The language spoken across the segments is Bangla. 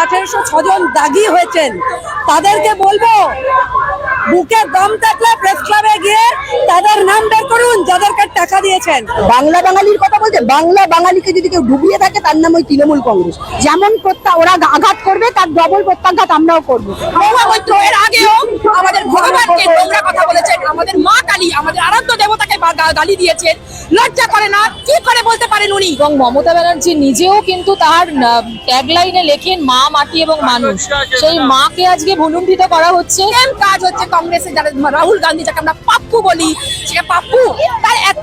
1806 জন দাগি হয়েছেন, তাদেরকে বলবো বুকে দম থাকলে প্রেস ক্লাবে গিয়ে তাদের নাম বের করুন যাদেরকে টাকা দিয়েছেন। বাংলা বাঙালির কথা বলছে, বাংলা বাঙালিকে যদি কেউ ডুবিয়ে থাকে তার নাম ওই তৃণমূল কংগ্রেস। যেমন ওরা আঘাত করবে তার ডবল প্রত্যাঘাত আমরাও করবো। এর আগেও আমাদের ভগবানকে তোমরা কথা বলেছেন, আমাদের মা কালী, আমাদের আরাধ্য দেবতাকে গালি দিয়েছেন। লজ্জা করে না? কি করে বলতে পারেন উনি? এবং মমতা ব্যানার্জি নিজেও কিন্তু তার ট্যাগলাইনে লেখেন মা, মাটি এবং মানুষ। সেই মাকে আজকে ভুলুণ্ঠিত করা হচ্ছে। সেম কাজ হচ্ছে কংগ্রেসের, যারা রাহুল গান্ধী যাকে আমরা পাপ্পু বলি, সে পাপ্পু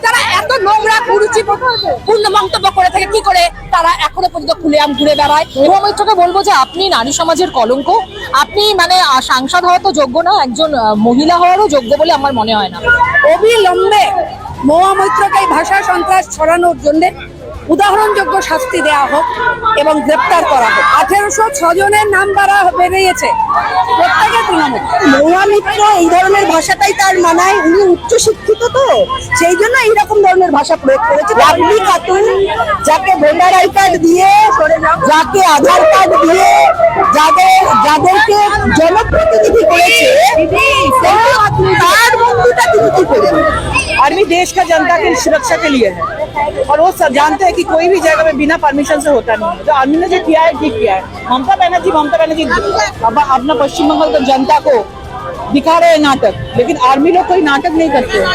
তারা এত নোংরা কুরুচিপূর্ণ মন্তব্য করে থাকে, কি করে তারা এখনো পর্যন্ত খুলেআম ঘুরে বেড়ায়। মহুয়া মৈত্রকে বলবো যে আপনি নারী সমাজের কলঙ্ক। আপনি মানে সাংসদ হওয়া তো যোগ্য না, একজন মহিলা হওয়ারও যোগ্য বলে আমার মনে হয় না। অবিলম্বে মহুয়া মৈত্রকে ভাষা সন্ত্রাস ছড়ানোর জন্য উদাহরণযোগ্য শাস্তি দেওয়া হোক এবং গ্রেপ্তার করা হোক। 1806 জনের নাম বেরিয়েছে, প্রত্যেকে তৃণমূল। মহুয়া মৈত্র এই ধরনের ভাষাটাই তার মানায়, উনি উচ্চ শিক্ষিত, তো সেই জন্য এইরকম ধরনের ভাষা প্রয়োগ করেছে। লাভলি খাতুন, যাকে ভোটার আই কার্ড দিয়ে, যাকে আধার কার্ড দিয়ে, যাদেরকে জনপ্রতিনিধি করেছে, তার বন্ধুটা তিনি কি করেন? आर्मी देश का जनता की सुरक्षा के लिए है और वो सब जानते हैं कि कोई भी जगह में बिना परमिशन से होता नहीं है। जो आर्मी ने जो किया है ठीक किया है। ममता बनर्जी अब अपना पश्चिम बंगाल की जनता को दिखा रहे हैं नाटक, लेकिन आर्मी लोग कोई नाटक नहीं करते हैं।